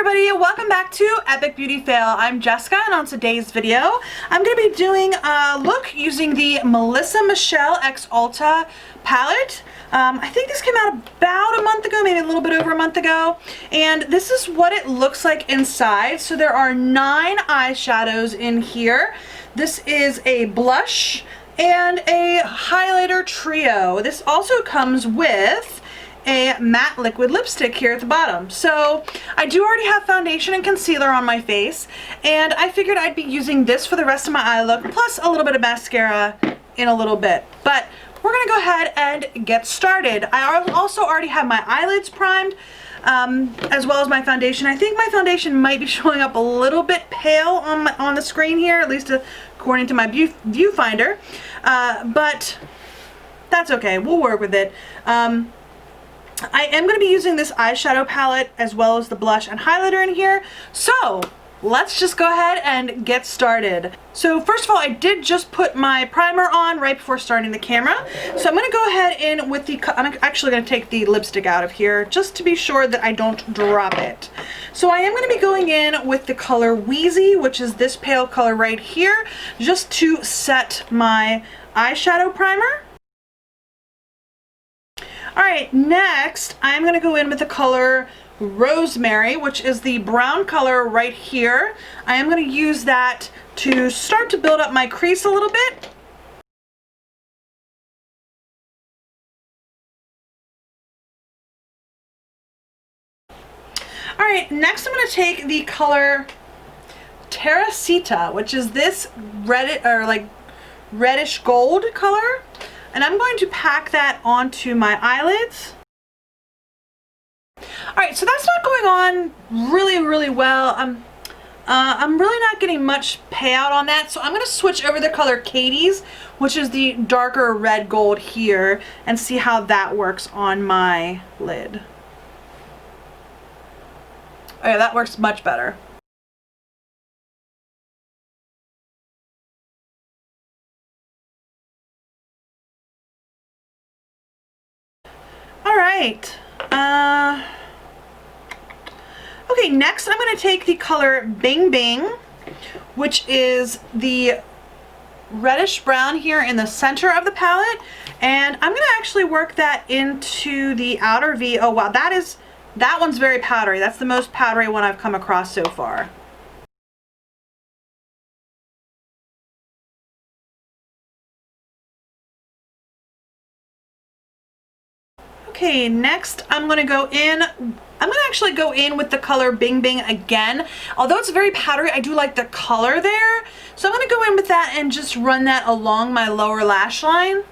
everybody, welcome back to Epic Beauty Fail. I'm Jessica, and on today's video I'm going to be doing a look using the Melissa Michelle X Ulta palette. I think this came out about a month ago, maybe a little bit over a month ago, and this is what it looks like inside. So there are 9 eyeshadows in here. This is a blush and a highlighter trio. This also comes with a matte liquid lipstick here at the bottom. So I do already have foundation and concealer on my face, and I figured I'd be using this for the rest of my eye look, plus a little bit of mascara in a little bit. But we're gonna go ahead and get started. I also already have my eyelids primed, as well as my foundation. I think my foundation might be showing up a little bit pale on the screen here, at least according to my viewfinder, but that's okay, we'll work with it. I am going to be using this eyeshadow palette as well as the blush and highlighter in here. So let's just go ahead and get started. So first of all, I did just put my primer on right before starting the camera. So I'm going to go ahead in with I'm actually going to take the lipstick out of here just to be sure that I don't drop it. So I am going to be going in with the color Wheezy, which is this pale color right here, just to set my eyeshadow primer. Alright, next I'm going to go in with the color Rosemary, which is the brown color right here. I am going to use that to start to build up my crease a little bit. Alright, next I'm going to take the color Terracita, which is this reddish gold color. And I'm going to pack that onto my eyelids. Alright, so that's not going on really well. I'm really not getting much payout on that, so I'm going to switch over the color Katie's, which is the darker red gold here, and see how that works on my lid. Oh yeah, that works much better. Alright, okay, next I'm going to take the color Bing Bing, which is the reddish brown here in the center of the palette, and I'm going to actually work that into the outer V. Oh wow, that one's very powdery. That's the most powdery one I've come across so far. Okay, next I'm going to actually go in with the color Bing Bing again. Although it's very powdery, I do like the color there. So I'm going to go in with that and just run that along my lower lash line.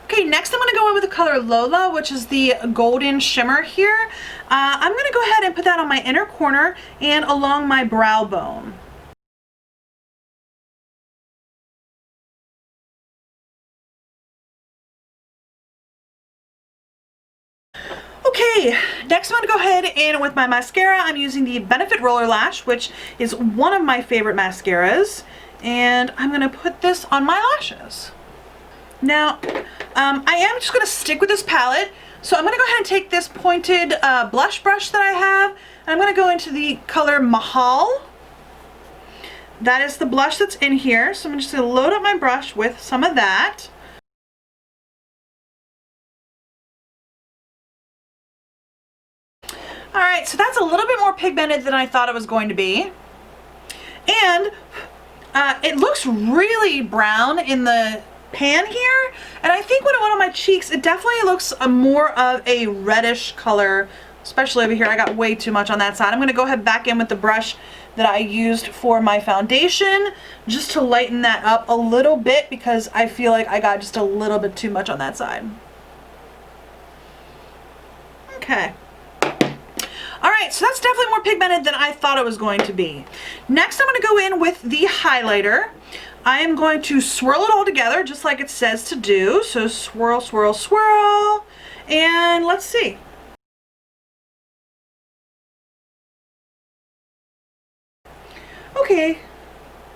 Okay, next I'm going to go in with the color Lola, which is the golden shimmer here. I'm going to go ahead and put that on my inner corner and along my brow bone. Okay, next I'm going to go ahead and with my mascara, I'm using the Benefit Roller Lash, which is one of my favorite mascaras, and I'm going to put this on my lashes. Now, I am just going to stick with this palette, so I'm going to go ahead and take this pointed blush brush that I have, and I'm going to go into the color Mahal. that is the blush that's in here. So I'm just gonna load up my brush with some of that. All right, so that's a little bit more pigmented than I thought it was going to be. And it looks really brown in the pan here. And I think when it went on my cheeks, it definitely looks more of a reddish color, especially over here. I got way too much on that side. I'm gonna go ahead back in with the brush that I used for my foundation just to lighten that up a little bit because I feel like I got just a little bit too much on that side. Okay. All right, so that's definitely more pigmented than I thought it was going to be. Next, I'm gonna go in with the highlighter. I am going to swirl it all together just like it says to do. So swirl, swirl, swirl, and let's see. Okay,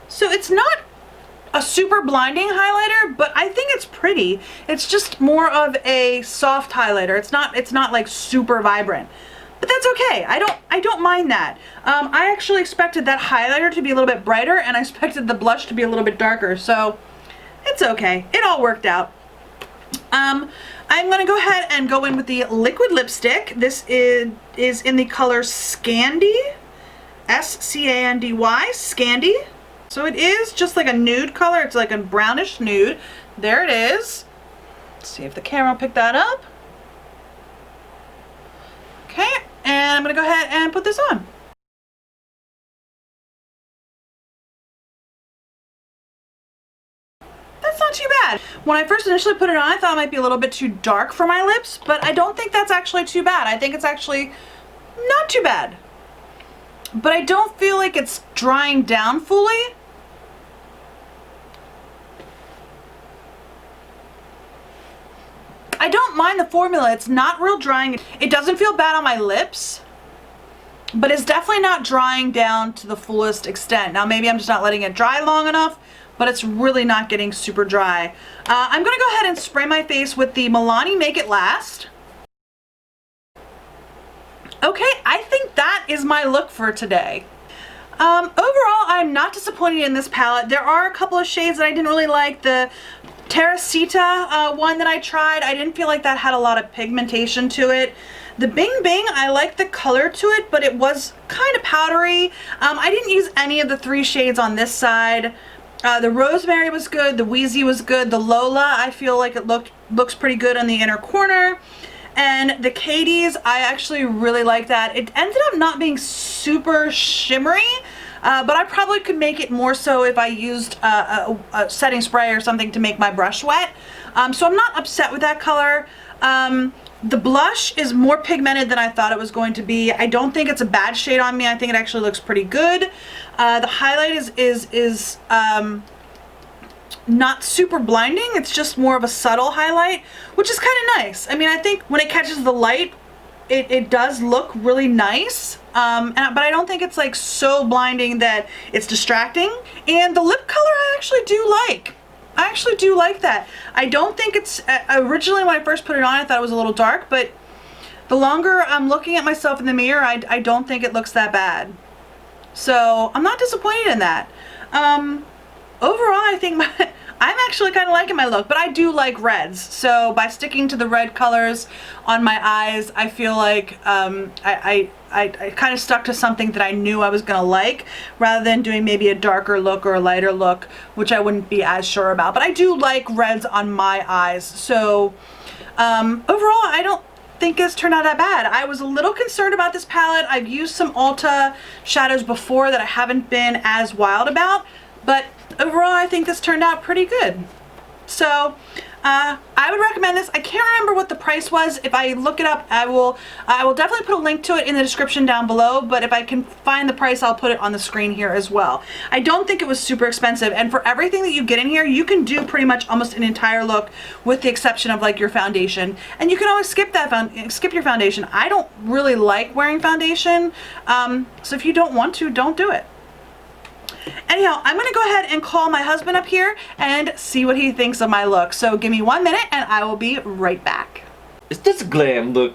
so it's not a super blinding highlighter, but I think it's pretty. It's just more of a soft highlighter. It's not like super vibrant. But that's okay. I don't mind that. I actually expected that highlighter to be a little bit brighter, and I expected the blush to be a little bit darker, so it's okay. It all worked out. I'm gonna go ahead and go in with the liquid lipstick. This is in the color Scandy, S-C-A-N-D-Y, Scandy. So it is just like a nude color. It's like a brownish nude. There it is. Let's see if the camera will pick that up. Okay, and I'm gonna go ahead and put this on. That's not too bad. When I first initially put it on, I thought it might be a little bit too dark for my lips, but I don't think that's actually too bad. I think it's actually not too bad. But I don't feel like it's drying down fully. I don't mind the formula. It's not real drying. It doesn't feel bad on my lips, but it's definitely not drying down to the fullest extent. Now maybe I'm just not letting it dry long enough, but it's really not getting super dry. I'm gonna go ahead and spray my face with the Milani Make It Last. Okay, I think that is my look for today. Overall, I'm not disappointed in this palette. There are a couple of shades that I didn't really like. The Teresita one that I tried, I didn't feel like that had a lot of pigmentation to it. The Bing Bing, I like the color to it, but it was kind of powdery. I didn't use any of the 3 shades on this side. The Rosemary was good, the Wheezy was good, the Lola, I feel like it looks pretty good on the inner corner. And the Katie's, I actually really like that. It ended up not being super shimmery, but I probably could make it more so if I used a setting spray or something to make my brush wet. So I'm not upset with that color. The blush is more pigmented than I thought it was going to be. I don't think it's a bad shade on me. I think it actually looks pretty good. The highlight is not super blinding. It's just more of a subtle highlight, which is kind of nice. I mean, I think when it catches the light, it does look really nice, but I don't think it's like so blinding that it's distracting. And the lip color I actually do like. I actually do like that. I don't think it's, originally when I first put it on, I thought it was a little dark, but the longer I'm looking at myself in the mirror, I don't think it looks that bad. So I'm not disappointed in that. Overall, I think I'm actually kind of liking my look, but I do like reds. So by sticking to the red colors on my eyes, I feel like I kind of stuck to something that I knew I was going to like, rather than doing maybe a darker look or a lighter look, which I wouldn't be as sure about. But I do like reds on my eyes. So overall, I don't think it's turned out that bad. I was a little concerned about this palette. I've used some Ulta shadows before that I haven't been as wild about, but overall I think this turned out pretty good. So I would recommend this. I can't remember what the price was. If I look it up, I will definitely put a link to it in the description down below, but if I can find the price, I'll put it on the screen here as well. I don't think it was super expensive, and for everything that you get in here, you can do pretty much almost an entire look with the exception of like your foundation, and you can always skip your foundation. I don't really like wearing foundation, so if you don't want to, don't do it. Anyhow, I'm gonna go ahead and call my husband up here and see what he thinks of my look. So give me 1 minute and I will be right back. Is this a glam look?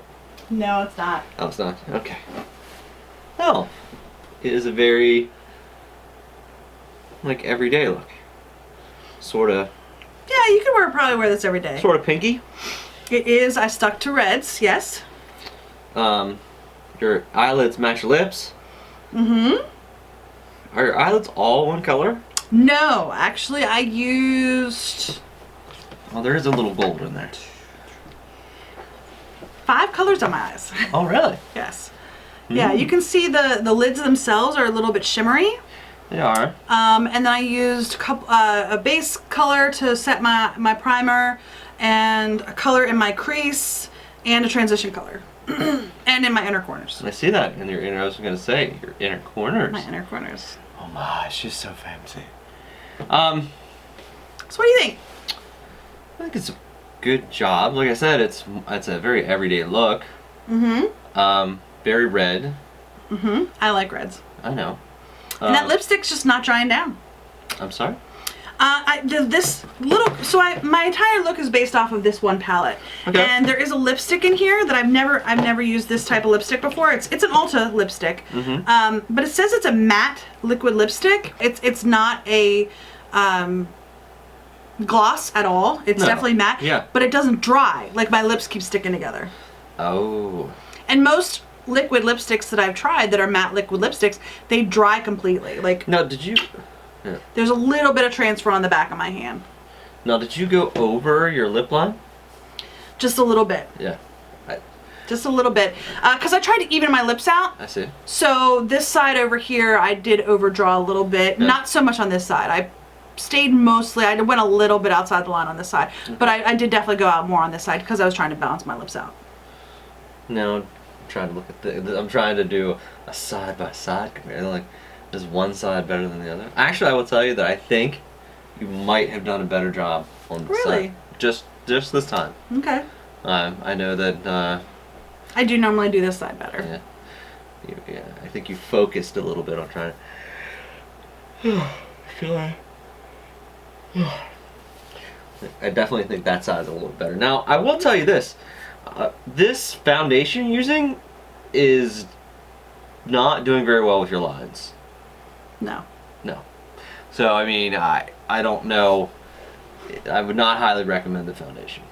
No, it's not. Oh, it's not? Okay. Oh. It is a very like everyday look. Sorta. Yeah, you could probably wear this every day. Sorta pinky. It is. I stuck to reds. Yes. Your eyelids match your lips. Mm-hmm. Are your eyelids all one color? No, actually, I used. Oh, there is a little gold in there. 5 colors on my eyes. Oh, really? Yes. Yeah, you can see the lids themselves are a little bit shimmery. They are. And then I used a base color to set my primer, and a color in my crease, and a transition color. And in my inner corners. I see that in your inner, I was going to say, your inner corners. My inner corners. Oh my, she's so fancy. So what do you think? I think it's a good job. Like I said, it's a very everyday look. Mm-hmm. Very red. Mm-hmm. I like reds. I know. And that lipstick's just not drying down. I'm sorry? My entire look is based off of this one palette. Okay. And there is a lipstick in here that I've never used this type of lipstick before. It's an Ulta lipstick. Mm-hmm. But it says it's a matte liquid lipstick. It's not a gloss at all. It's definitely matte. Yeah. But it doesn't dry. Like, my lips keep sticking together. Oh. And most liquid lipsticks that I've tried that are matte liquid lipsticks, they dry completely. Like, Now, did you... Yeah. There's a little bit of transfer on the back of my hand. Now, did you go over your lip line? Just a little bit. Yeah. Just a little bit. Because I tried to even my lips out. I see. So this side over here, I did overdraw a little bit. Yeah. Not so much on this side. I stayed mostly, I went a little bit outside the line on this side. Okay. But I did definitely go out more on this side because I was trying to balance my lips out. Now, I'm trying to look at I'm trying to do a side-by-side comparison. Like, is one side better than the other? Actually, I will tell you that I think you might have done a better job on this Really? side. Just this time. Okay. I know that... I do normally do this side better. Yeah. I think you focused a little bit on trying to... I definitely think that side's a little better. Now, I will tell you this. This foundation you're using is not doing very well with your lines. No. No. So, I mean, I don't know. I would not highly recommend the foundation.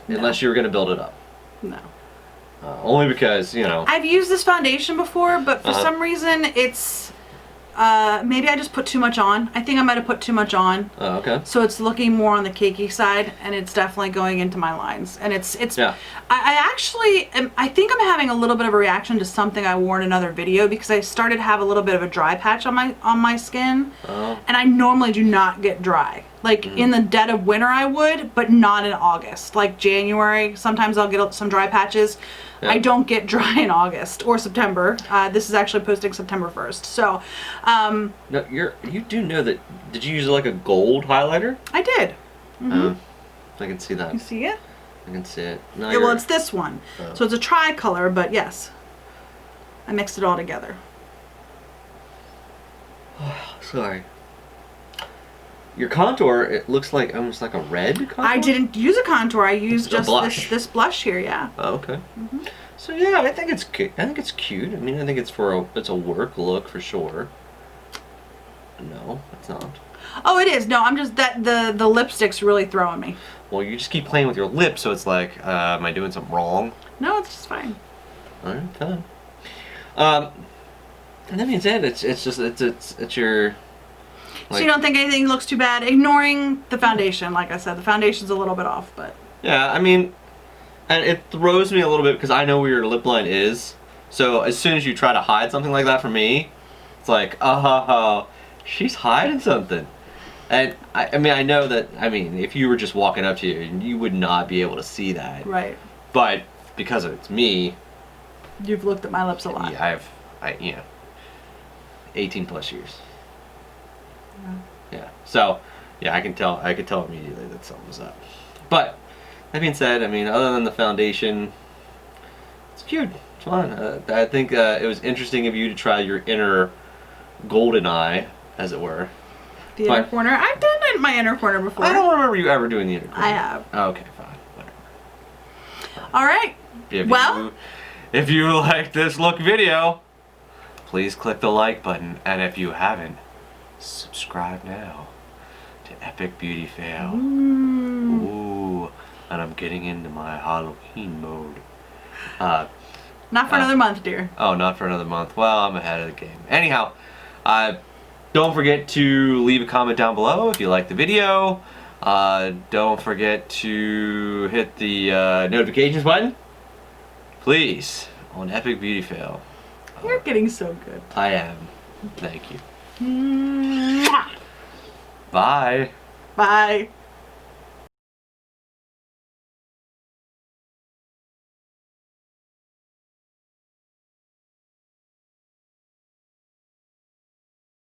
No. Unless you were going to build it up. No. Only because, you know... I've used this foundation before, but for some reason it's... maybe I just put too much on. I think I might have put too much on. Oh, okay. So it's looking more on the cakey side, and it's definitely going into my lines. And it's Yeah. I think I'm having a little bit of a reaction to something I wore in another video because I started to have a little bit of a dry patch on my skin. Oh. And I normally do not get dry. Like in the dead of winter I would, but not in August. Like January, sometimes I'll get some dry patches. Yeah. I don't get dry in August or September. This is actually posting September 1st. So, No, you do know that... Did you use like a gold highlighter? I did. I can see that. You see it? I can see it. No, Yeah, well, it's this one. Oh. So it's a tricolor, but yes. I mixed it all together. Sorry. Your contour, it looks like almost like a red contour? I didn't use a contour. I used It's a just blush. this blush here, yeah. Oh, okay. So yeah, I think it's cute. I think it's cute. I mean, I think it's it's a work look for sure. No, it's not. Oh, it is. No, I'm just the lipstick's really throwing me. Well, you just keep playing with your lips, so it's like, am I doing something wrong? No, it's just fine. All right, fine. And that being said, it's your. So you don't think anything looks too bad? Ignoring the foundation, like I said, the foundation's a little bit off, but. Yeah, I mean, and it throws me a little bit because I know where your lip line is. So as soon as you try to hide something like that from me, it's like, she's hiding something. And I mean, I know that, I mean, if you were just walking up to you would not be able to see that. Right. But because it's me. You've looked at my lips a lot. Yeah, 18 plus years. Yeah. So, yeah, I could tell immediately that something was up. But that being said, I mean, other than the foundation, it's cute. It's fun. I think it was interesting of you to try your inner golden eye, as it were. The inner corner. I've done it in my inner corner before. I don't remember you ever doing the inner corner. I have. Oh, okay, fine. Whatever. All right. If you like this look video, please click the like button. And if you haven't, subscribe now to Epic Beauty Fail. Mm. Ooh, and I'm getting into my Halloween mode. Not for another month, dear. Oh, not for another month. Well, I'm ahead of the game. Anyhow, don't forget to leave a comment down below if you like the video. Don't forget to hit the notifications button, please, on Epic Beauty Fail. You're getting so good. I am. Thank you. Mwah. Bye. Bye.